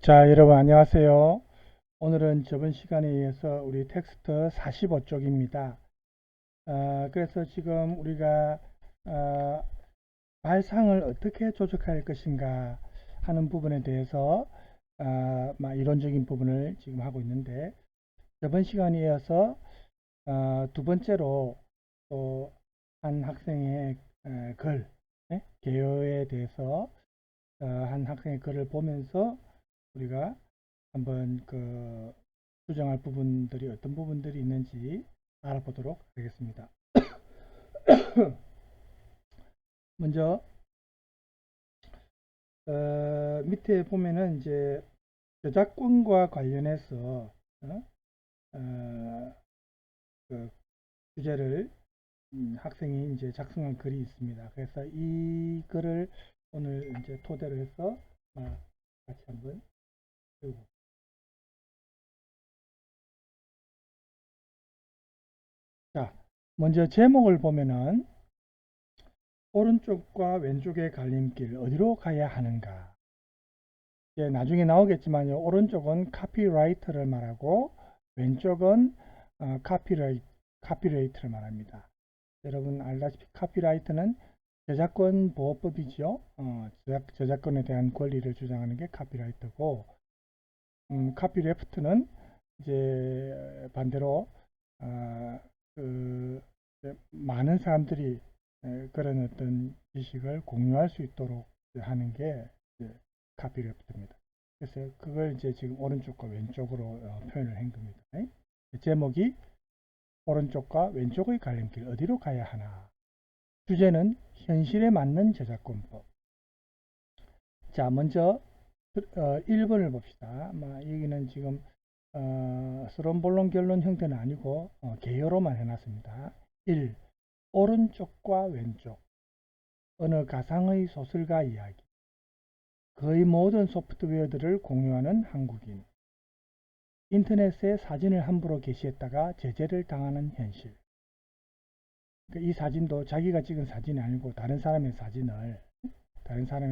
자, 여러분 안녕하세요. 오늘은 저번 시간에 이어서 우리 텍스트 45쪽입니다. 그래서 지금 우리가 어, 발상을 어떻게 조작할 것인가 하는 부분에 대해서 이론적인 부분을 지금 하고 있는데, 저번 시간에 이어서 두 번째로 또 한 학생의 글, 개요에 대해서 한 학생의 글을 보면서 우리가 한번 수정할 부분들이 어떤 부분들이 있는지 알아보도록 하겠습니다. 먼저 밑에 보면은 이제 저작권과 관련해서 어, 그 주제를 학생이 이제 작성한 글이 있습니다. 그래서 이 글을 오늘 이제 토대로 해서 같이 한번 배우고. 자, 먼저 제목을 보면은 오른쪽과 왼쪽의 갈림길 어디로 가야 하는가. 나중에 나오겠지만 오른쪽은 카피라이터를 말하고 왼쪽은 카피레이트를 말합니다. 여러분 알다시피 카피라이터는 저작권 보호법이죠. 저작권에 대한 권리를 주장하는 게 카피라이터고, 카피레프트는 이제 반대로 어, 그 많은 사람들이 그런 어떤 지식을 공유할 수 있도록 하는 게 카피레프트입니다. 그래서 그걸 이제 지금 오른쪽과 왼쪽으로 표현을 한 겁니다. 제목이 오른쪽과 왼쪽의 갈림길 어디로 가야 하나. 주제는 현실에 맞는 저작권법. 자, 먼저 1번을 봅시다. 여기는 지금 스론본론 결론 형태는 아니고 개요로만 해놨습니다. 1. 오른쪽과 왼쪽. 어느 가상의 소설가 이야기. 거의 모든 소프트웨어들을 공유하는 한국인. 인터넷에 사진을 함부로 게시했다가 제재를 당하는 현실. 이 사진도 자기가 찍은 사진이 아니고 다른 사람의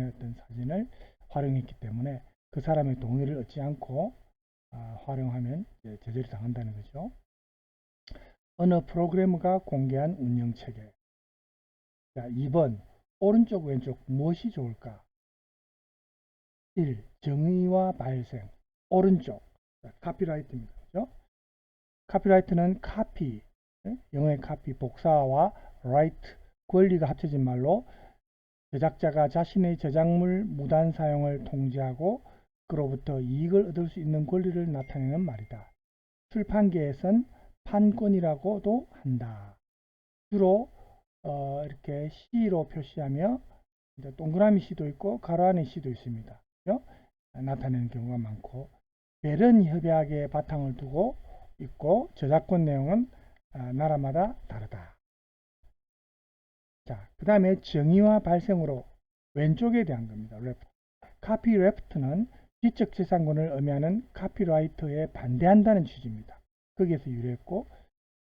어떤 사진을 활용했기 때문에 그 사람의 동의를 얻지 않고 활용하면 제재를 당한다는 거죠. 어느 프로그래머가 공개한 운영체계. 자, 2번 오른쪽 왼쪽 무엇이 좋을까? 1. 정의와 발생. 오른쪽 카피라이트입니다. 그죠? 카피라이트는 카피, 영어의 카피, 복사와 라이트, 권리가 합쳐진 말로 제작자가 자신의 저작물 무단 사용을 통제하고 그로부터 이익을 얻을 수 있는 권리를 나타내는 말이다. 출판계에선 판권이라고도 한다. 주로 이렇게 C로 표시하며 동그라미 C도 있고 가로 안에 C도 있습니다. 그렇죠? 나타내는 경우가 많고, 벨은 협약의 바탕을 두고 있고 저작권 내용은 나라마다 다르다. 자, 그 다음에 정의와 발생으로 왼쪽에 대한 겁니다. 카피레프트는 지적재산권을 의미하는 카피라이터에 반대한다는 취지입니다. 거기에서 유래했고,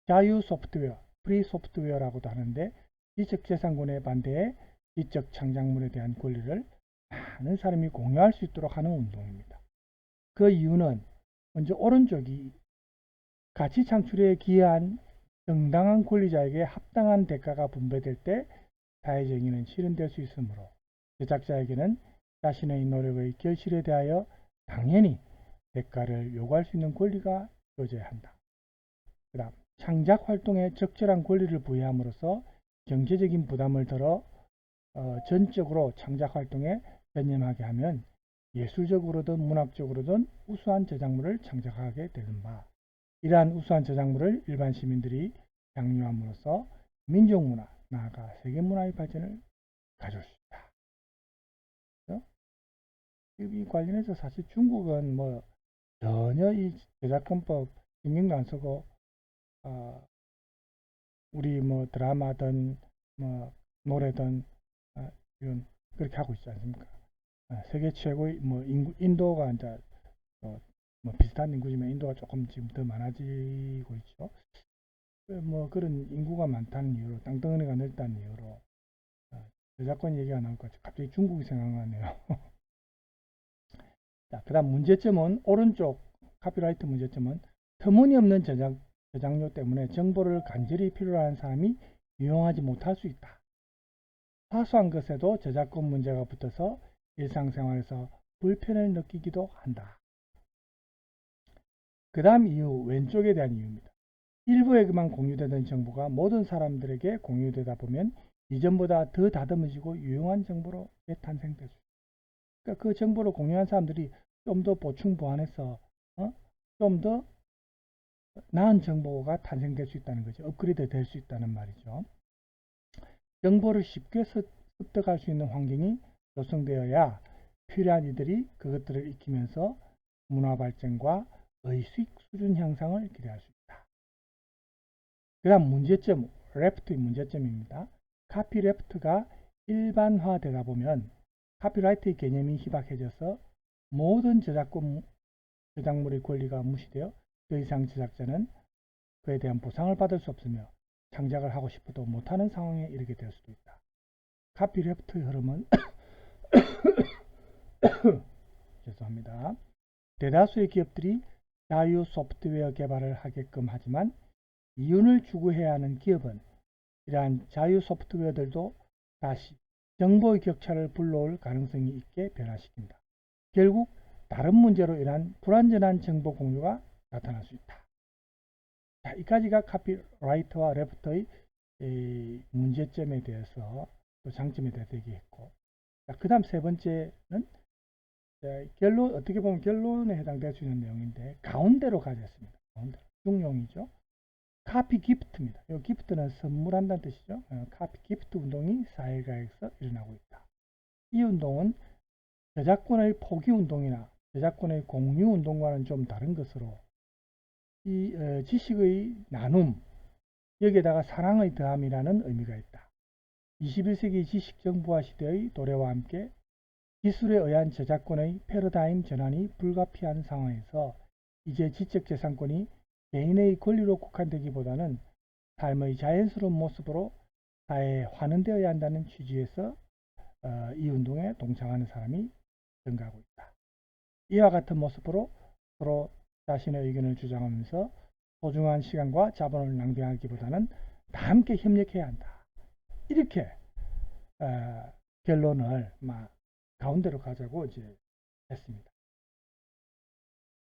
자유 소프트웨어, 프리 소프트웨어라고도 하는데 지적재산권에 반대해 지적 창작물에 대한 권리를 많은 사람이 공유할 수 있도록 하는 운동입니다. 그 이유는 먼저 오른쪽이 가치 창출에 기여한 정당한 권리자에게 합당한 대가가 분배될 때 사회정의는 실현될 수 있으므로 제작자에게는 자신의 노력의 결실에 대하여 당연히 대가를 요구할 수 있는 권리가 주어져야 한다. 그 다음 창작 활동에 적절한 권리를 부여함으로써 경제적인 부담을 덜어 전적으로 창작 활동에 전념하게 하면 예술적으로든 문학적으로든 우수한 저작물을 창작하게 되는 바, 이러한 우수한 저작물을 일반 시민들이 장려함으로써 민족문화, 나아가 세계문화의 발전을 가져올 수 있다. 그렇죠? 이 관련해서 사실 중국은 전혀 이 저작권법 신경도 안 쓰고 우리 드라마든 노래든 이런 그렇게 하고 있지 않습니까? 세계 최고의 인도가 이제 비슷한 인구지만 인도가 조금 지금 더 많아지고 있죠. 그런 인구가 많다는 이유로, 땅덩어리가 넓다는 이유로 저작권 얘기가 나올까 갑자기 중국이 생각나네요. 자, 그다음 문제점은 오른쪽 카피라이트 문제점은 터무니없는 저장료 때문에 정보를 간절히 필요로 하는 사람이 이용하지 못할 수 있다. 사소한 것에도 저작권 문제가 붙어서 일상생활에서 불편을 느끼기도 한다. 그 다음 이유, 왼쪽에 대한 이유입니다. 일부에게만 공유되던 정보가 모든 사람들에게 공유되다 보면 이전보다 더 다듬어지고 유용한 정보로 재탄생될 수 있다. 그러니까 그 정보를 공유한 사람들이 좀 더 보충 보완해서 좀 더 나은 정보가 탄생될 수 있다는 거죠. 업그레이드 될 수 있다는 말이죠. 정보를 쉽게 습득할 수 있는 환경이 조성되어야 필요한 이들이 그것들을 익히면서 문화 발전과 의식 수준 향상을 기대할 수 있다. 그 다음 문제점, 레프트의 문제점입니다. 카피레프트가 일반화되다 보면 카피라이트의 개념이 희박해져서 모든 저작물의 권리가 무시되어 더 이상 제작자는 그에 대한 보상을 받을 수 없으며 창작을 하고 싶어도 못하는 상황에 이르게 될 수도 있다. 카피레프트의 흐름은 죄송합니다. 대다수의 기업들이 자유 소프트웨어 개발을 하게끔 하지만 이윤을 추구해야 하는 기업은 이러한 자유 소프트웨어들도 다시 정보의 격차를 불러올 가능성이 있게 변화시킨다. 결국 다른 문제로 인한 불완전한 정보 공유가 나타날 수 있다. 자, 이까지가 카피라이트와 레프트의 문제점에 대해서 또 장점에 대해서 얘기했고, 그 다음 세 번째는 결론, 어떻게 보면 결론에 해당될 수 있는 내용인데 가운데로 가졌습니다. 가운데로. 중용이죠. 카피 기프트입니다. 이 기프트는 선물한다는 뜻이죠. 카피 기프트 운동이 사회가에서 일어나고 있다. 이 운동은 저작권의 포기 운동이나 저작권의 공유 운동과는 좀 다른 것으로 이 지식의 나눔, 여기에다가 사랑의 더함이라는 의미가 있다. 21세기 지식정보화 시대의 도래와 함께 기술에 의한 저작권의 패러다임 전환이 불가피한 상황에서 이제 지적재산권이 개인의 권리로 국한되기보다는 삶의 자연스러운 모습으로 사회에 환원되어야 한다는 취지에서 이 운동에 동참하는 사람이 증가하고 있다. 이와 같은 모습으로 서로 자신의 의견을 주장하면서 소중한 시간과 자본을 낭비하기보다는 다 함께 협력해야 한다. 이렇게 결론을 가운데로 가자고 이제 했습니다.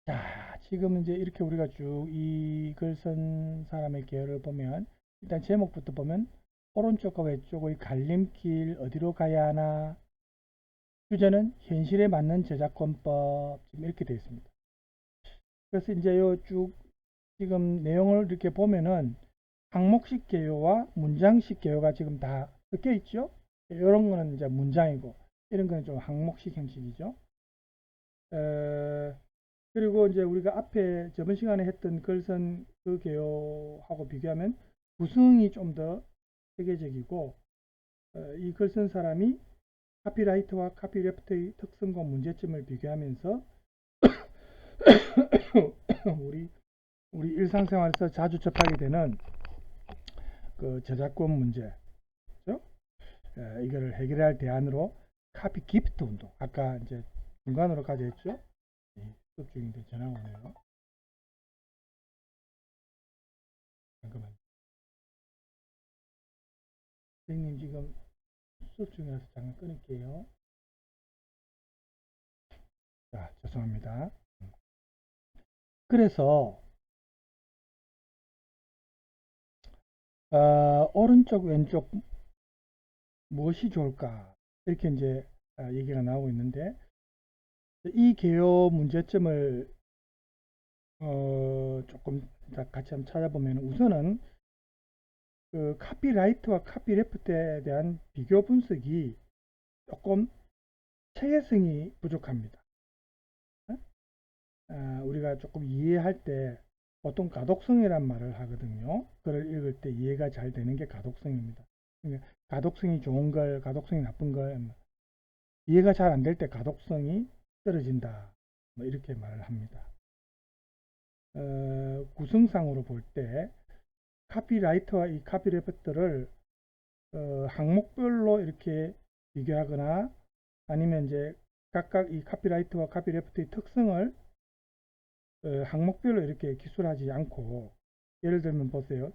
자, 지금 이제 이렇게 우리가 쭉 이 글 쓴 사람의 계열을 보면 일단 제목부터 보면 오른쪽과 왼쪽의 갈림길 어디로 가야 하나, 주제는 현실에 맞는 저작권법, 지금 이렇게 되어 있습니다. 그래서 이제 요 쭉 지금 내용을 이렇게 보면은 항목식 개요와 문장식 개요가 지금 다 섞여 있죠. 이런 거는 이제 문장이고 이런 거는 좀 항목식 형식이죠. 그리고 이제 우리가 앞에 저번 시간에 했던 글선 그 개요하고 비교하면 구성이 좀 더 세계적이고 이 글 쓴 사람이 카피라이트와 카피레프트의 특성과 문제점을 비교하면서 우리 일상생활에서 자주 접하게 되는 그 저작권 문제, 그렇죠? 이거를 해결할 대안으로 카피 기프트 운동, 아까 이제 중간으로까지 했죠? 수업 중인데 전화가 오네요. 잠깐만요. 선생님 지금 수업 중이라서 잠깐 끊을게요. 자, 죄송합니다. 그래서 오른쪽 왼쪽 무엇이 좋을까 이렇게 이제 얘기가 나오고 있는데 이 개요 문제점을 조금 같이 한번 찾아보면 우선은 그 카피라이트와 카피레프트에 대한 비교 분석이 조금 체계성이 부족합니다. 우리가 조금 이해할 때 보통 가독성이란 말을 하거든요. 글을 읽을 때 이해가 잘 되는 게 가독성입니다. 그러니까 가독성이 좋은 걸, 가독성이 나쁜 걸, 이해가 잘 안 될 때 가독성이 떨어진다. 뭐 이렇게 말을 합니다. 구성상으로 볼 때 카피라이터와 이 카피레프트를 항목별로 이렇게 비교하거나 아니면 이제 각각 이 카피라이트와 카피레프트의 특성을 항목별로 이렇게 기술하지 않고, 예를 들면 보세요.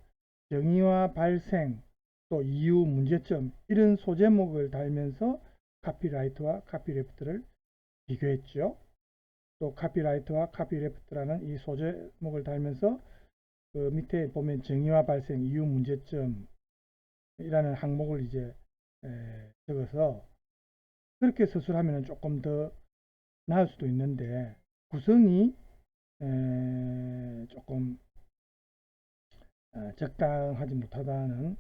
정의와 발생, 또 이유, 문제점 이런 소제목을 달면서 카피라이트와 카피레프트를 비교했죠. 또 카피라이트와 카피레프트라는 이 소제목을 달면서 그 밑에 보면 정의와 발생, 이유, 문제점 이라는 항목을 이제 적어서 그렇게 서술하면 조금 더 나을 수도 있는데, 구성이 조금 적당하지 못하다는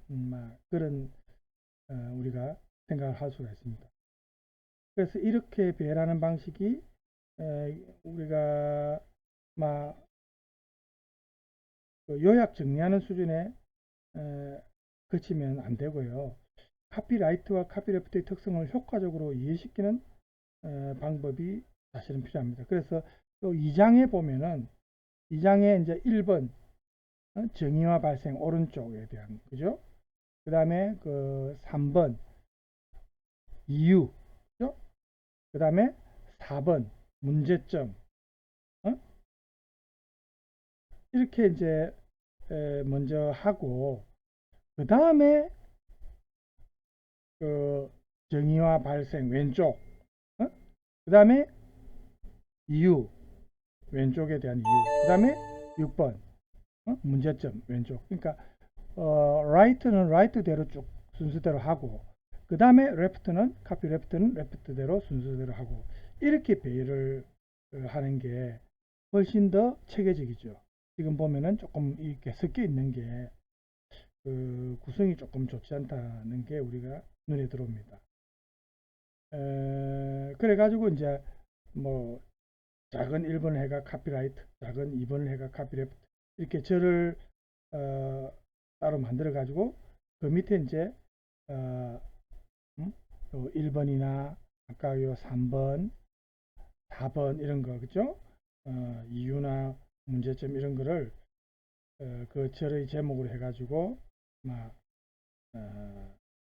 그런 우리가 생각을 할 수가 있습니다. 그래서 이렇게 배열하는 방식이 우리가 요약 정리하는 수준에 그치면 안 되고요. 카피라이트와 카피레프트의 특성을 효과적으로 이해시키는 방법이 사실은 필요합니다. 그래서 또 2장에 보면은 2장에 이제 1번 정의와 발생 오른쪽에 대한 그죠? 그 다음에 그 3번 이유 그죠? 그 다음에 4번 문제점 이렇게 이제 먼저 하고, 그 다음에 그 정의와 발생 왼쪽 그 다음에 이유 왼쪽에 대한 이유, 그 다음에 6번 문제점 왼쪽. 그러니까 right는 right대로 쭉 순서대로 하고, 그 다음에 left는 copy left는 left대로 순서대로 하고, 이렇게 배열을 하는 게 훨씬 더 체계적이죠. 지금 보면은 조금 이렇게 섞여 있는 게 그 구성이 조금 좋지 않다는 게 우리가 눈에 들어옵니다. 그래 가지고 이제 뭐 작은 1번을 해가 카피라이트, 작은 2번을 해가 카피레프트 이렇게 절을 따로 만들어 가지고 그 밑에 이제 1번이나 아까 요 3번, 4번 이런 거 그죠? 이유나 문제점 이런 거를 그 절의 제목으로 해 가지고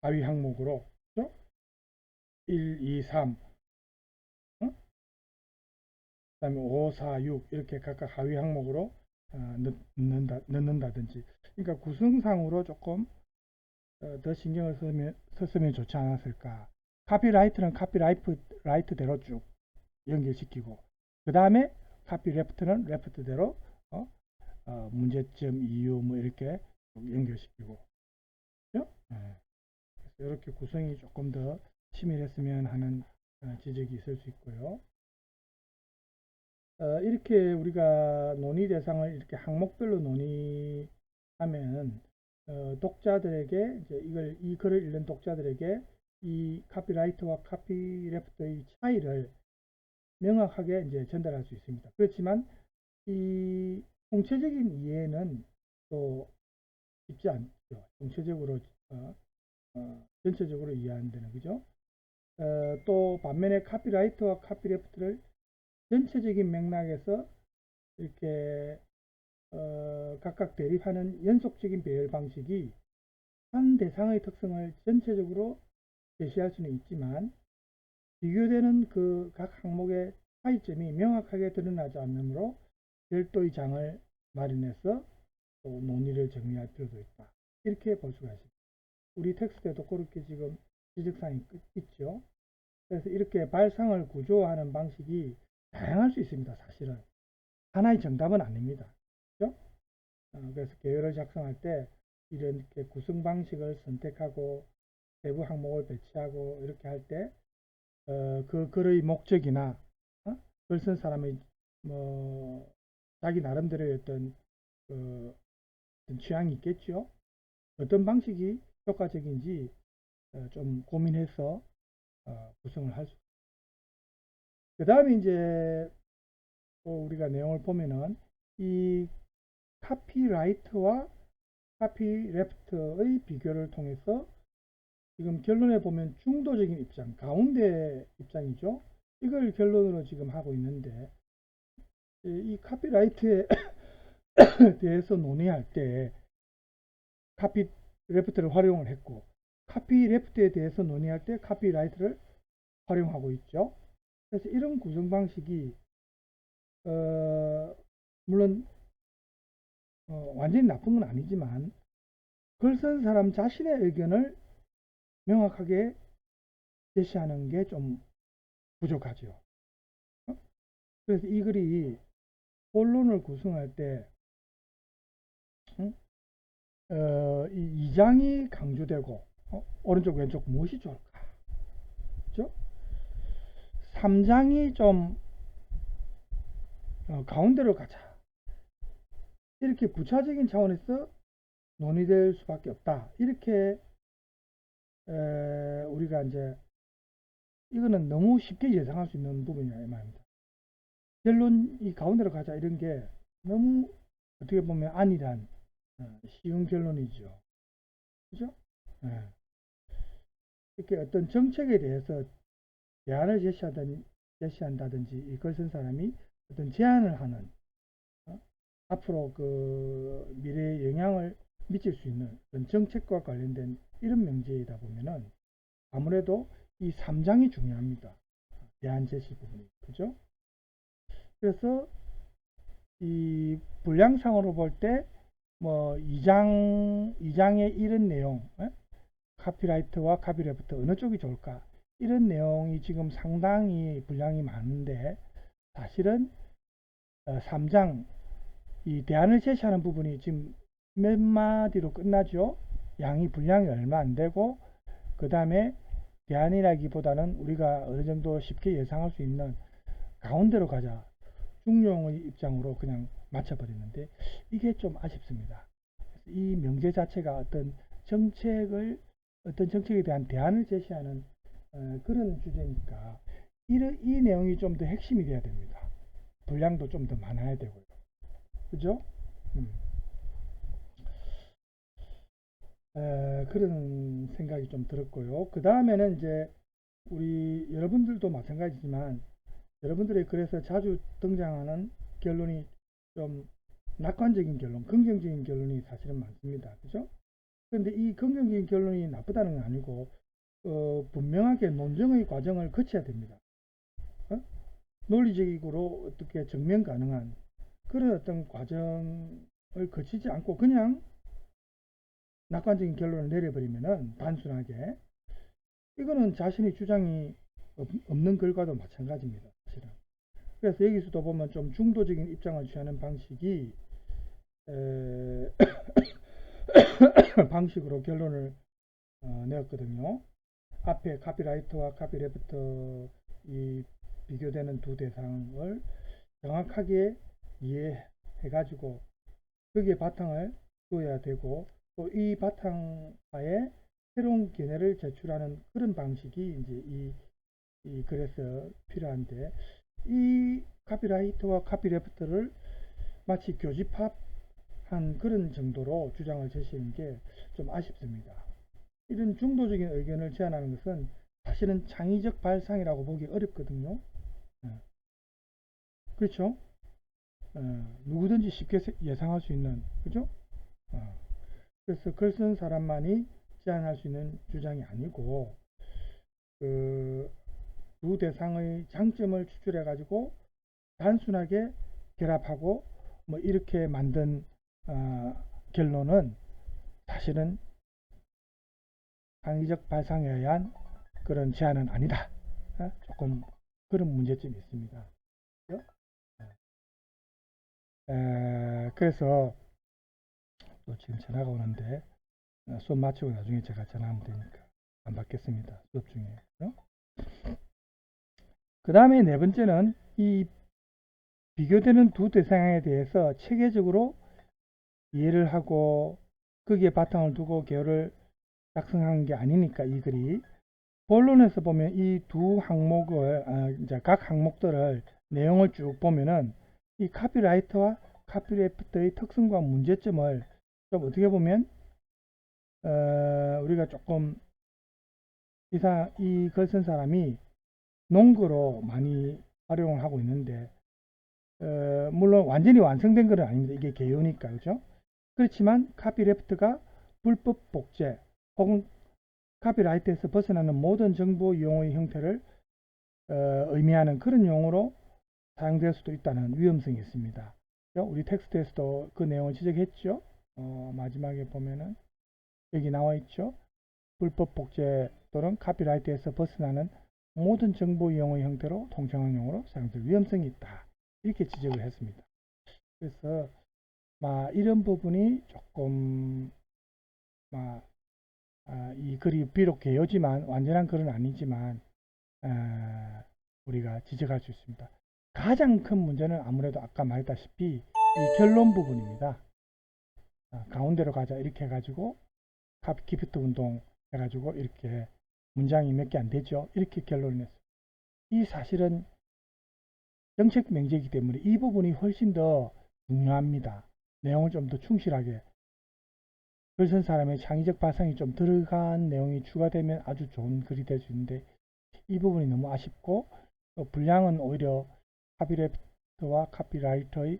하위 항목으로 그죠? 1, 2, 3 그다음에 5, 4, 6 이렇게 각각 하위 항목으로 넣는다든지, 그러니까 구성상으로 조금 더 신경을 썼으면 좋지 않았을까. 카피라이트는 카피라이트대로 쭉 연결시키고, 그 다음에 카피레프트는 레프트대로 문제점, 이유 뭐 이렇게 연결시키고, 그렇죠? 그래서 이렇게 구성이 조금 더 치밀했으면 하는 지적이 있을 수 있고요. 이렇게 우리가 논의 대상을 이렇게 항목별로 논의하면 독자들에게 이제 이 글을 읽는 독자들에게 이 카피라이트와 카피레프트의 차이를 명확하게 이제 전달할 수 있습니다. 그렇지만 이 총체적인 이해는 또 쉽지 않죠. 총체적으로 전체적으로 이해하는 데는 그죠? 또 반면에 카피라이트와 카피레프트를 전체적인 맥락에서 이렇게 각각 대립하는 연속적인 배열 방식이 한 대상의 특성을 전체적으로 제시할 수는 있지만, 비교되는 그 각 항목의 차이점이 명확하게 드러나지 않으므로 별도의 장을 마련해서 또 논의를 정리할 필요도 있다. 이렇게 볼 수가 있습니다. 우리 텍스트에도 그렇게 지금 지적사항이 있죠. 그래서 이렇게 발상을 구조화하는 방식이 다양할 수 있습니다. 사실은 하나의 정답은 아닙니다. 그렇죠? 그래서 계열을 작성할 때 이렇게 구성 방식을 선택하고 세부 항목을 배치하고 이렇게 할 때 그 글의 목적이나 글 쓴 사람의 뭐 자기 나름대로의 어떤 취향이 있겠죠. 어떤 방식이 효과적인지 좀 고민해서 구성을 할 수. 그 다음에 이제 또 우리가 내용을 보면은 이 카피라이트와 카피레프트의 비교를 통해서 지금 결론에 보면 중도적인 입장, 가운데 입장이죠. 이걸 결론으로 지금 하고 있는데, 이 카피라이트에 대해서 논의할 때 카피레프트를 활용을 했고, 카피레프트에 대해서 논의할 때 카피라이트를 활용하고 있죠. 그래서 이런 구성 방식이 물론 완전히 나쁜 건 아니지만 글 쓴 사람 자신의 의견을 명확하게 제시하는 게 좀 부족하죠. 그래서 이 글이 본론을 구성할 때 이 2장이 강조되고 오른쪽 왼쪽 무엇이 좋을까? 그죠? 3장이 좀 가운데로 가자. 이렇게 부차적인 차원에서 논의될 수밖에 없다. 이렇게 우리가 이제 이거는 너무 쉽게 예상할 수 있는 부분이야 이 말입니다. 결론이 가운데로 가자 이런 게 너무 어떻게 보면 안일한 쉬운 결론이죠. 그죠? 이렇게 어떤 정책에 대해서 대안을 제시한다든지 이걸 쓴 사람이 어떤 제안을 하는 앞으로 그 미래에 영향을 미칠 수 있는 그런 정책과 관련된 이런 명제이다 보면은 아무래도 이 3장이 중요합니다. 대안 제시 부분이. 그죠? 그래서 이 분량상으로 볼 때 뭐 2장의 이런 내용, 카피라이트와 카피레프트 어느 쪽이 좋을까? 이런 내용이 지금 상당히 분량이 많은데 사실은 3장 이 대안을 제시하는 부분이 지금 몇 마디로 끝나죠. 양이 분량이 얼마 안 되고 그 다음에 대안이라기보다는 우리가 어느 정도 쉽게 예상할 수 있는 가운데로 가자 중용의 입장으로 그냥 맞춰버리는데 이게 좀 아쉽습니다. 이 명제 자체가 어떤 정책에 대한 대안을 제시하는 그런 주제니까 이 내용이 좀 더 핵심이 돼야 됩니다. 분량도 좀 더 많아야 되고요. 그죠? 그런 생각이 좀 들었고요. 그 다음에는 이제 우리 여러분들도 마찬가지지만 여러분들의 글에서 자주 등장하는 결론이 좀 낙관적인 결론, 긍정적인 결론이 사실은 많습니다. 그죠? 그런데 이 긍정적인 결론이 나쁘다는 건 아니고 분명하게 논증의 과정을 거쳐야 됩니다. 논리적으로 어떻게 증명 가능한 그런 어떤 과정을 거치지 않고 그냥 낙관적인 결론을 내려버리면은 단순하게 이거는 자신의 주장이 없는 글과도 마찬가지입니다. 사실은. 그래서 여기서도 보면 좀 중도적인 입장을 취하는 방식이 방식으로 결론을 내었거든요. 앞에 카피라이터와 카피레프터 이 비교되는 두 대상을 정확하게 이해해가지고 거기에 바탕을 둬야 되고 또 이 바탕하에 새로운 견해를 제출하는 그런 방식이 이제 이 글에서 필요한데 이 카피라이터와 카피레프터를 마치 교집합한 그런 정도로 주장을 제시하는 게 좀 아쉽습니다. 이런 중도적인 의견을 제안하는 것은 사실은 창의적 발상이라고 보기 어렵거든요. 그렇죠? 누구든지 쉽게 예상할 수 있는, 그죠? 그래서 글 쓴 사람만이 제안할 수 있는 주장이 아니고 그 두 대상의 장점을 추출해 가지고 단순하게 결합하고 뭐 이렇게 만든 결론은 사실은 창의적 발상에 의한 그런 제안은 아니다. 조금 그런 문제점이 있습니다. 그래서 또 지금 전화가 오는데 수업 마치고 나중에 제가 전화하면 되니까 안 받겠습니다. 수업 중에. 그 다음에 네 번째는 이 비교되는 두 대상에 대해서 체계적으로 이해를 하고 거기에 바탕을 두고 개요를 작성한 게 아니니까 이 글이 본론에서 보면 이 두 항목을 이제 각 항목들을 내용을 쭉 보면은 이 카피라이터와 카피레프터의 특성과 문제점을 좀 어떻게 보면 우리가 조금 이 글 쓴 사람이 논거로 많이 활용을 하고 있는데 물론 완전히 완성된 글은 아닙니다. 이게 개요니까 그죠? 그렇지만 카피레프트가 불법 복제 혹은 카피라이트에서 벗어나는 모든 정보 이용의 형태를 의미하는 그런 용어로 사용될 수도 있다는 위험성이 있습니다. 우리 텍스트에서도 그 내용을 지적했죠. 마지막에 보면은 여기 나와 있죠. 불법 복제 또는 카피라이트에서 벗어나는 모든 정보 이용의 형태로 통칭하는 용어로 사용될 위험성이 있다. 이렇게 지적을 했습니다. 그래서 이런 부분이 조금 이 글이 비록 개요지만 완전한 글은 아니지만 우리가 지적할 수 있습니다. 가장 큰 문제는 아무래도 아까 말했다시피 이 결론 부분입니다. 가운데로 가자 이렇게 해가지고 기프트 운동 해가지고 이렇게 문장이 몇 개 안 되죠. 이렇게 결론을 냈어요. 이 사실은 정책 명제이기 때문에 이 부분이 훨씬 더 중요합니다. 내용을 좀 더 충실하게 글 쓴 사람의 창의적 발상이 좀 들어간 내용이 추가되면 아주 좋은 글이 될 수 있는데 이 부분이 너무 아쉽고 또 분량은 오히려 카피랩트와 카피라이터의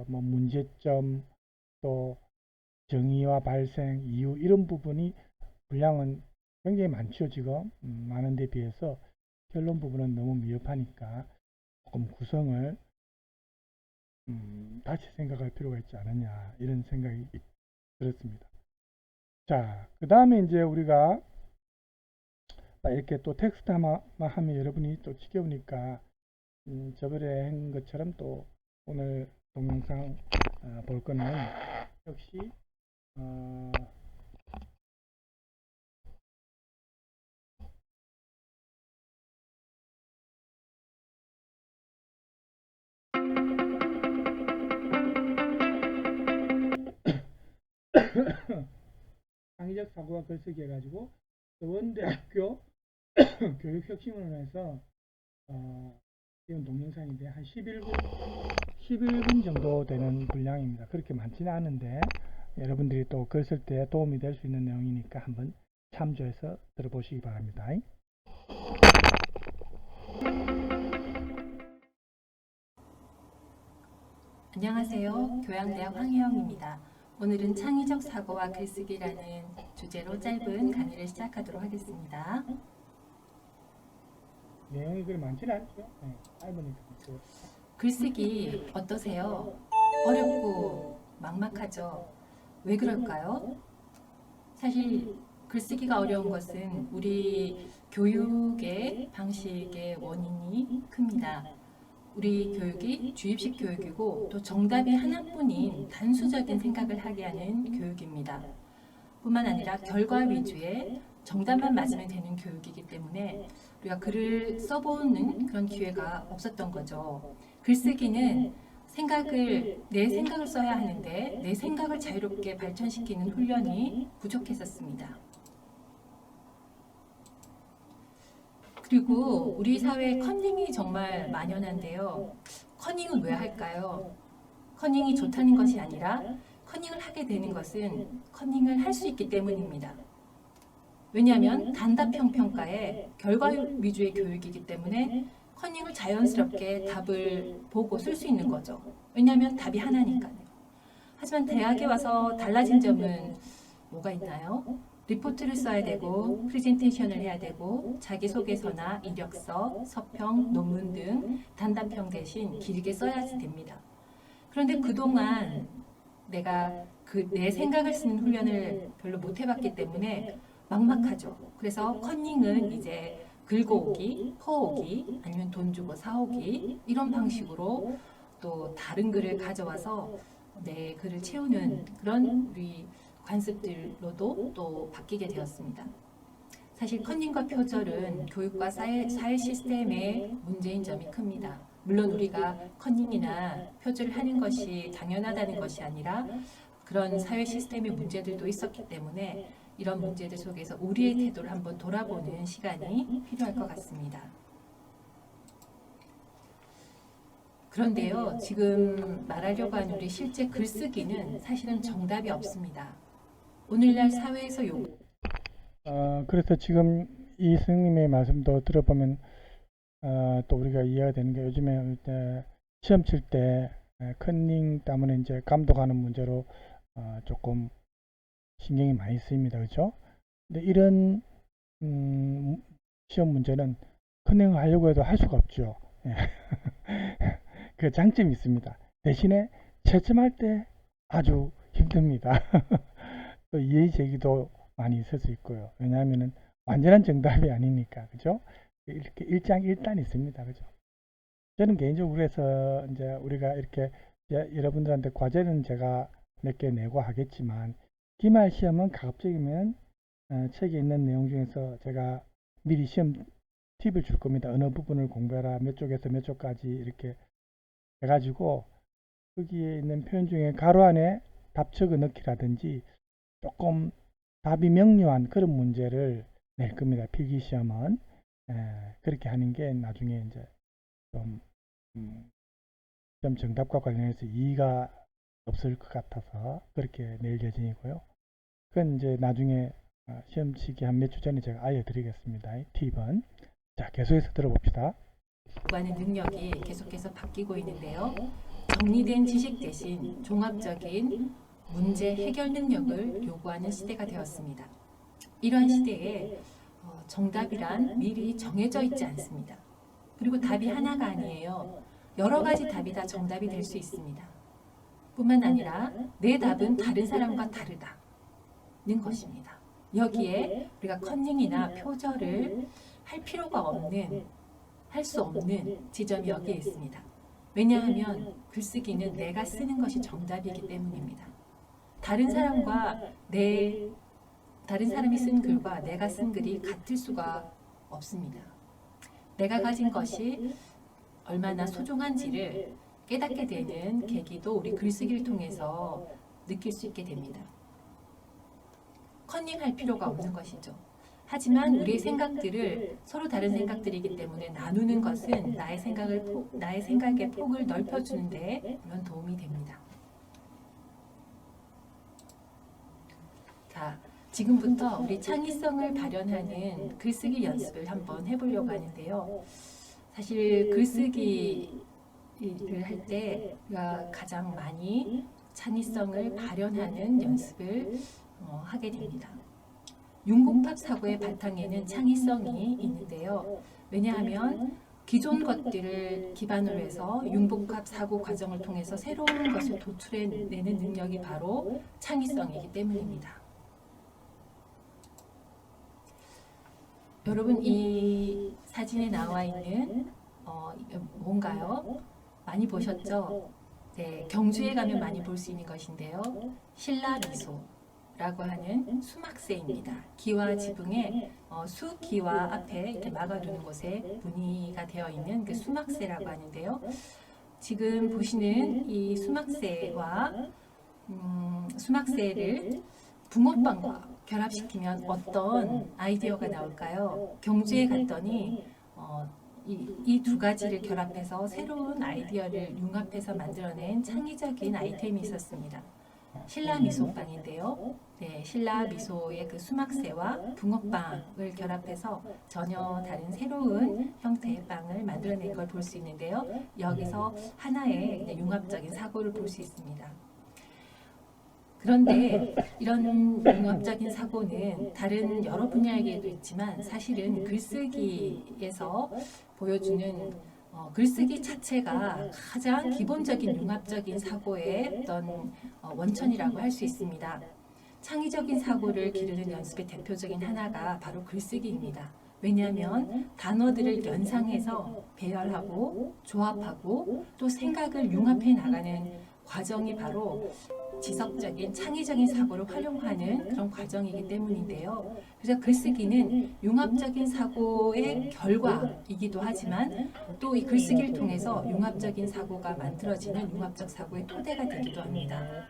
문제점 또 정의와 발생, 이유 이런 부분이 분량은 굉장히 많죠. 지금 많은 데 비해서 결론 부분은 너무 미흡하니까 조금 구성을 다시 생각할 필요가 있지 않느냐 이런 생각이 들었습니다. 자, 그 다음에 이제 우리가 이렇게 또 텍스트만 하면 여러분이 또 지겨우니까 저번에 한 것처럼 또 오늘 동영상 볼 거는 역시 창의적 사고와 글쓰기 해가지고 서원대학교 교육혁신을 해서 이건 동영상인데 한 11분 정도 되는 분량입니다. 그렇게 많지는 않은데 여러분들이 또 글 쓸 때 도움이 될 수 있는 내용이니까 한번 참조해서 들어보시기 바랍니다. 안녕하세요. 교양대학 황혜영입니다. 오늘은 창의적 사고와 글쓰기라는 주제로 짧은 강의를 시작하도록 하겠습니다. 내용이 그리 많지는 않죠. 짧으니까. 글쓰기 어떠세요? 어렵고 막막하죠? 왜 그럴까요? 사실 글쓰기가 어려운 것은 우리 교육의 방식의 원인이 큽니다. 우리 교육이 주입식 교육이고 또 정답이 하나뿐인 단수적인 생각을 하게 하는 교육입니다. 뿐만 아니라 결과 위주의 정답만 맞으면 되는 교육이기 때문에 우리가 글을 써보는 그런 기회가 없었던 거죠. 글쓰기는 내 생각을 써야 하는데 내 생각을 자유롭게 발전시키는 훈련이 부족했었습니다. 그리고 우리 사회에 커닝이 정말 만연한데요. 커닝은 왜 할까요? 커닝이 좋다는 것이 아니라 커닝을 하게 되는 것은 커닝을 할 수 있기 때문입니다. 왜냐하면 단답형 평가에 결과 위주의 교육이기 때문에 커닝을 자연스럽게 답을 보고 쓸 수 있는 거죠. 왜냐하면 답이 하나니까요. 하지만 대학에 와서 달라진 점은 뭐가 있나요? 리포트를 써야 되고 프레젠테이션을 해야 되고 자기소개서나 이력서, 서평, 논문 등 단답형 대신 길게 써야 됩니다. 그런데 그동안 내가 내 생각을 쓰는 훈련을 별로 못 해봤기 때문에 막막하죠. 그래서 커닝은 이제 긁어오기, 퍼오기, 아니면 돈 주고 사오기 이런 방식으로 또 다른 글을 가져와서 내 글을 채우는 그런 우리 관습들로도 또 바뀌게 되었습니다. 사실 커닝과 표절은 교육과 사회 시스템의 문제인 점이 큽니다. 물론 우리가 커닝이나 표절을 하는 것이 당연하다는 것이 아니라 그런 사회 시스템의 문제들도 있었기 때문에 이런 문제들 속에서 우리의 태도를 한번 돌아보는 시간이 필요할 것 같습니다. 그런데요, 지금 말하려고 하는 우리 실제 글쓰기는 사실은 정답이 없습니다. 오늘날 사회에서 그래서 지금 이 스님의 말씀도 들어보면 또 우리가 이해가 되는 게 요즘에 시험 칠 때 커닝 때문에 이제 감독하는 문제로 조금 신경이 많이 쓰입니다. 그렇죠? 근데 이런 시험 문제는 커닝을 하려고 해도 할 수가 없죠. 예. 그 장점이 있습니다. 대신에 채점할 때 아주 힘듭니다. 또 이의 제기도 많이 있을 수 있고요. 왜냐하면은 완전한 정답이 아니니까, 그죠? 이렇게 일장일단이 있습니다, 그죠? 저는 개인적으로 그래서 이제 우리가 이렇게 이제 여러분들한테 과제는 제가 몇 개 내고 하겠지만 기말 시험은 가급적이면 책에 있는 내용 중에서 제가 미리 시험 팁을 줄 겁니다. 어느 부분을 공부해라, 몇 쪽에서 몇 쪽까지 이렇게 해가지고 거기에 있는 표현 중에 가로 안에 답 적어 넣기라든지 조금 답이 명료한 그런 문제를 낼 겁니다. 필기 시험은 그렇게 하는 게 나중에 이제 좀 시험 정답과 관련해서 이의가 없을 것 같아서 그렇게 낼 예정이고요. 그건 이제 나중에 시험 치기 한 몇 주 전에 제가 알려드리겠습니다. 이 팁은. 자, 계속해서 들어봅시다. 요구하는 능력이 계속해서 바뀌고 있는데요. 정리된 지식 대신 종합적인 문제 해결 능력을 요구하는 시대가 되었습니다. 이러한 시대에 정답이란 미리 정해져 있지 않습니다. 그리고 답이 하나가 아니에요. 여러 가지 답이 다 정답이 될 수 있습니다. 뿐만 아니라 내 답은 다른 사람과 다르다는 것입니다. 여기에 우리가 컨닝이나 표절을 할 필요가 없는, 할 수 없는 지점이 여기에 있습니다. 왜냐하면 글쓰기는 내가 쓰는 것이 정답이기 때문입니다. 다른 사람이 쓴 글과 내가 쓴 글이 같을 수가 없습니다. 내가 가진 것이 얼마나 소중한지를 깨닫게 되는 계기도 우리 글쓰기를 통해서 느낄 수 있게 됩니다. 컨닝할 필요가 없는 것이죠. 하지만 우리의 생각들을 서로 다른 생각들이기 때문에 나누는 것은 나의 생각의 폭을 넓혀주는데 물론 도움이 됩니다. 자, 지금부터 우리 창의성을 발현하는 글쓰기 연습을 한번 해보려고 하는데요. 사실 글쓰기를 할 때 우리가 가장 많이 창의성을 발현하는 연습을 하게 됩니다. 융복합 사고의 바탕에는 창의성이 있는데요. 왜냐하면 기존 것들을 기반으로 해서 융복합 사고 과정을 통해서 새로운 것을 도출해내는 능력이 바로 창의성이기 때문입니다. 여러분, 이 사진에 나와 있는 뭔가요? 많이 보셨죠? 네, 경주에 가면 많이 볼 수 있는 것인데요. 신라 미소라고 하는 수막새입니다. 기와 지붕에 수기와 앞에 이렇게 막아두는 곳에 무늬가 되어 있는 그 수막새라고 하는데요. 지금 보시는 이 수막새와 수막새를 붕어빵과 결합시키면 어떤 아이디어가 나올까요? 경주에 갔더니 이 두 가지를 결합해서 새로운 아이디어를 융합해서 만들어낸 창의적인 아이템이 있었습니다. 신라 미소빵인데요. 네, 신라 미소의 그 수막새와 붕어빵을 결합해서 전혀 다른 새로운 형태의 빵을 만들어낸 걸 볼 수 있는데요. 여기서 하나의 융합적인 사고를 볼 수 있습니다. 그런데 이런 융합적인 사고는 다른 여러 분야에도 있지만 사실은 글쓰기에서 보여주는 글쓰기 자체가 가장 기본적인 융합적인 사고의 어떤 원천이라고 할 수 있습니다. 창의적인 사고를 기르는 연습의 대표적인 하나가 바로 글쓰기입니다. 왜냐하면 단어들을 연상해서 배열하고 조합하고 또 생각을 융합해 나가는 과정이 바로 지속적인 창의적인 사고를 활용하는 그런 과정이기 때문인데요. 그래서 글쓰기는 융합적인 사고의 결과이기도 하지만 또 이 글쓰기를 통해서 융합적인 사고가 만들어지는 융합적 사고의 토대가 되기도 합니다.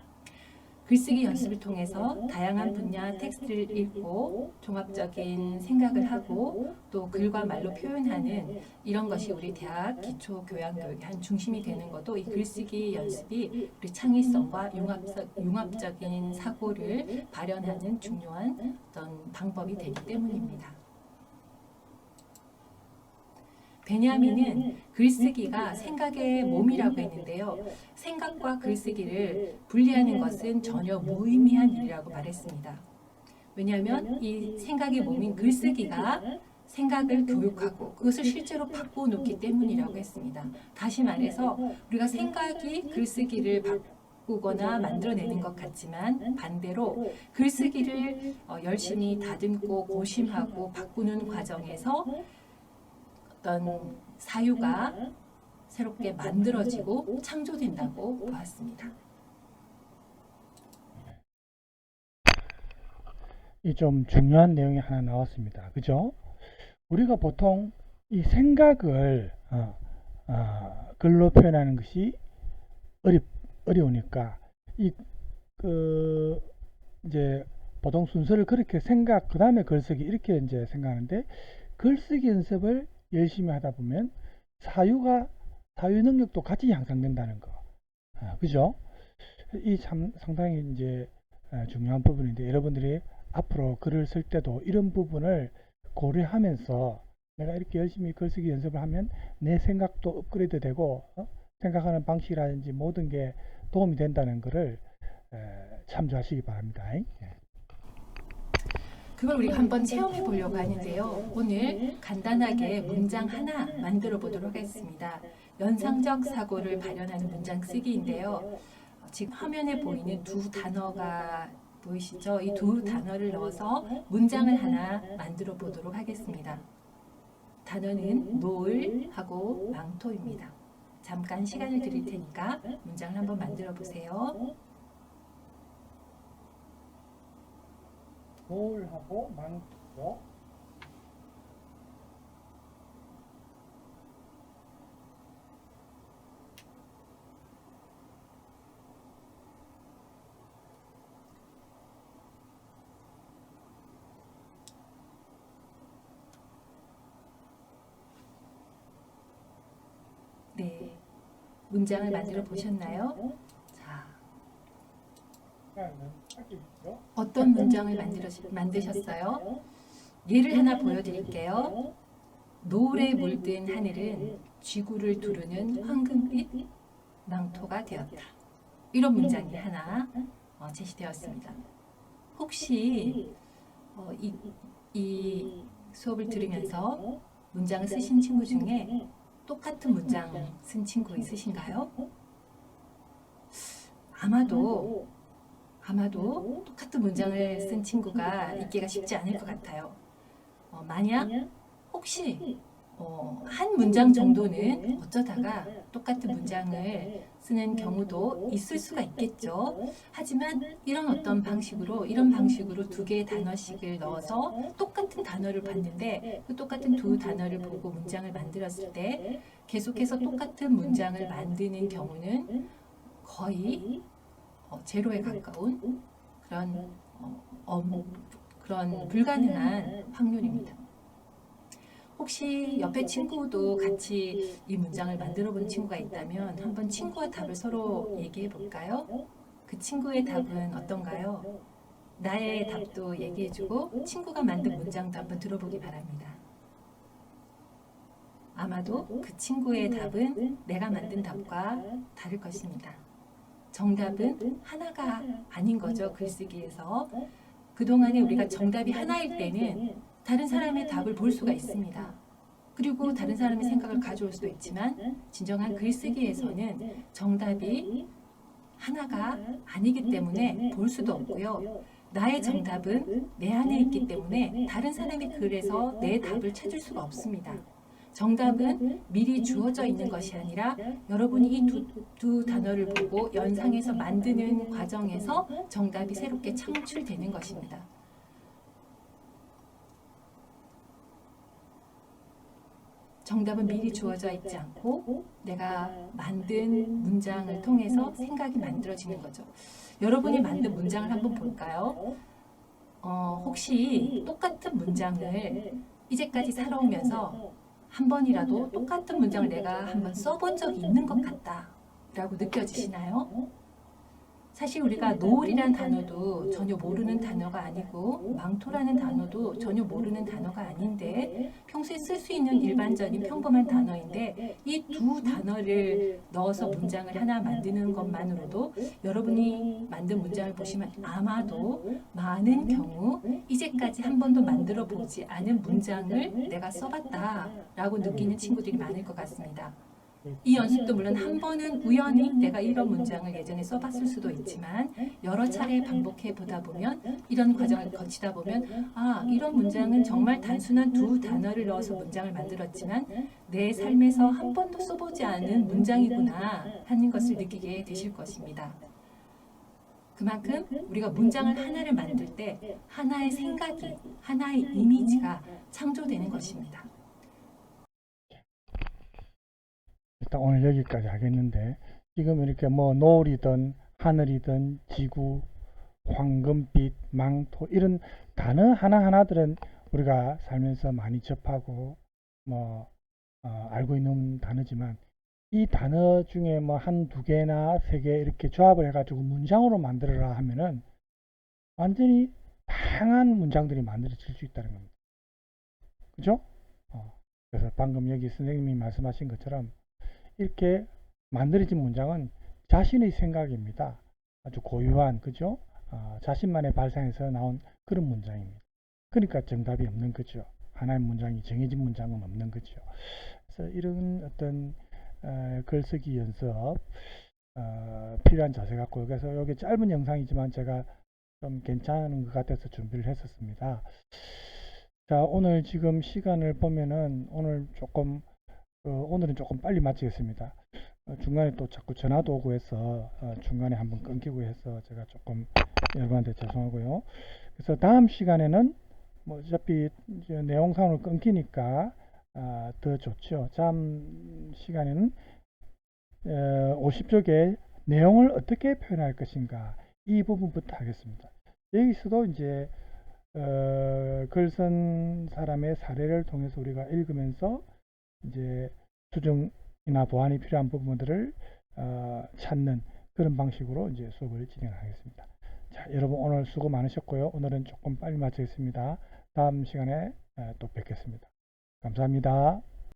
글쓰기 연습을 통해서 다양한 분야 텍스트를 읽고 종합적인 생각을 하고 또 글과 말로 표현하는 이런 것이 우리 대학 기초교양교육의 한 중심이 되는 것도 이 글쓰기 연습이 우리 창의성과 융합적인 사고를 발현하는 중요한 어떤 방법이 되기 때문입니다. 베냐민은 글쓰기가 생각의 몸이라고 했는데요. 생각과 글쓰기를 분리하는 것은 전혀 무의미한 일이라고 말했습니다. 왜냐하면 이 생각의 몸인 글쓰기가 생각을 교육하고 그것을 실제로 바꿔놓기 때문이라고 했습니다. 다시 말해서 우리가 생각이 글쓰기를 바꾸거나 만들어내는 것 같지만 반대로 글쓰기를 열심히 다듬고 고심하고 바꾸는 과정에서 어떤 사유가 새롭게 만들어지고 창조된다고 보았습니다. 이 좀 중요한 내용이 하나 나왔습니다. 그죠? 우리가 보통 이 생각을 글로 표현하는 것이 어려우니까 이제 보통 순서를 그렇게 생각 그 다음에 글쓰기 이렇게 이제 생각하는데 글쓰기 연습을 열심히 하다 보면 사유 능력도 같이 향상된다는 거, 그죠? 이 참 상당히 이제 중요한 부분인데 여러분들이 앞으로 글을 쓸 때도 이런 부분을 고려하면서 내가 이렇게 열심히 글쓰기 연습을 하면 내 생각도 업그레이드 되고 생각하는 방식이라든지 모든 게 도움이 된다는 것을 참조하시기 바랍니다. 그걸 우리가 한번 체험해 보려고 하는데요. 오늘 간단하게 문장 하나 만들어 보도록 하겠습니다. 연상적 사고를 발현하는 문장 쓰기인데요. 지금 화면에 보이는 두 단어가 보이시죠? 이 두 단어를 넣어서 문장을 하나 만들어 보도록 하겠습니다. 단어는 노을하고 망토입니다. 잠깐 시간을 드릴 테니까 문장을 한번 만들어 보세요. 노을하고 망토. 네, 문장을 만들어 보셨나요? 자, 어떤 문장을 만드셨어요? 예를 하나 보여드릴게요. 노을에 물든 하늘은 지구를 두르는 황금빛 망토가 되었다. 이런 문장이 하나 제시되었습니다. 혹시 이 수업을 들으면서 문장을 쓰신 친구 중에 똑같은 문장 쓴 친구 있으신가요? 아마도 똑같은 문장을 쓴 친구가 있기가 쉽지 않을 것 같아요. 만약 혹시 한 문장 정도는 어쩌다가 똑같은 문장을 쓰는 경우도 있을 수가 있겠죠. 하지만 이런 방식으로 두 개의 단어씩을 넣어서 똑같은 단어를 봤는데 그 똑같은 두 단어를 보고 문장을 만들었을 때 계속해서 똑같은 문장을 만드는 경우는 거의 제로에 가까운 그런 불가능한 확률입니다. 혹시 옆에 친구도 같이 이 문장을 만들어 본 친구가 있다면 한번 친구와 답을 서로 얘기해 볼까요? 그 친구의 답은 어떤가요? 나의 답도 얘기해 주고 친구가 만든 문장도 한번 들어보기 바랍니다. 아마도 그 친구의 답은 내가 만든 답과 다를 것입니다. 정답은 하나가 아닌 거죠. 글쓰기에서. 그동안에 우리가 정답이 하나일 때는 다른 사람의 답을 볼 수가 있습니다. 그리고 다른 사람의 생각을 가져올 수도 있지만 진정한 글쓰기에서는 정답이 하나가 아니기 때문에 볼 수도 없고요. 나의 정답은 내 안에 있기 때문에 다른 사람의 글에서 내 답을 찾을 수가 없습니다. 정답은 미리 주어져 있는 것이 아니라 여러분이 이 두 단어를 보고 연상해서 만드는 과정에서 정답이 새롭게 창출되는 것입니다. 정답은 미리 주어져 있지 않고 내가 만든 문장을 통해서 생각이 만들어지는 거죠. 여러분이 만든 문장을 한번 볼까요? 혹시 똑같은 문장을 이제까지 살아오면서 한 번이라도 똑같은 문장을 내가 한번 써본 적이 있는 것 같다 라고 느껴지시나요? 사실 우리가 노을이란 단어도 전혀 모르는 단어가 아니고 망토라는 단어도 전혀 모르는 단어가 아닌데 평소에 쓸 수 있는 일반적인 평범한 단어인데 이 두 단어를 넣어서 문장을 하나 만드는 것만으로도 여러분이 만든 문장을 보시면 아마도 많은 경우 이제까지 한 번도 만들어 보지 않은 문장을 내가 써봤다라고 느끼는 친구들이 많을 것 같습니다. 이 연습도 물론 한 번은 우연히 내가 이런 문장을 예전에 써봤을 수도 있지만 여러 차례 반복해 보다 보면 이런 과정을 거치다 보면 아, 이런 문장은 정말 단순한 두 단어를 넣어서 문장을 만들었지만 내 삶에서 한 번도 써보지 않은 문장이구나 하는 것을 느끼게 되실 것입니다. 그만큼 우리가 문장을 하나를 만들 때 하나의 생각이, 하나의 이미지가 창조되는 것입니다. 일단 오늘 여기까지 하겠는데 지금 이렇게 뭐 노을이든 하늘이든 지구, 황금빛, 망토 이런 단어 하나하나들은 우리가 살면서 많이 접하고 뭐 알고 있는 단어지만 이 단어 중에 뭐 한두 개나 세 개 이렇게 조합을 해가지고 문장으로 만들어라 하면은 완전히 다양한 문장들이 만들어질 수 있다는 겁니다. 그죠? 그래서 방금 여기 선생님이 말씀하신 것처럼 이렇게 만들어진 문장은 자신의 생각입니다. 아주 고유한, 그죠? 자신만의 발상에서 나온 그런 문장입니다. 그러니까 정답이 없는 거죠. 하나의 문장이 정해진 문장은 없는 거죠. 그래서 이런 어떤 글쓰기 연습 필요한 자세 같고요. 그래서 여기 짧은 영상이지만 제가 좀 괜찮은 것 같아서 준비를 했었습니다. 자, 오늘 지금 시간을 보면은 오늘은 조금 빨리 마치겠습니다. 중간에 또 자꾸 전화도 오고 해서 중간에 한번 끊기고 해서 제가 조금 여러분한테 죄송하고요. 그래서 다음 시간에는 뭐 어차피 이제 내용상으로 끊기니까 더 좋죠. 다음 시간에는 50쪽의 내용을 어떻게 표현할 것인가 이 부분부터 하겠습니다. 여기서도 이제 글 쓴 사람의 사례를 통해서 우리가 읽으면서 이제 수정이나 보완이 필요한 부분들을 찾는 그런 방식으로 이제 수업을 진행하겠습니다. 자, 여러분 오늘 수고 많으셨고요. 오늘은 조금 빨리 마치겠습니다. 다음 시간에 또 뵙겠습니다. 감사합니다.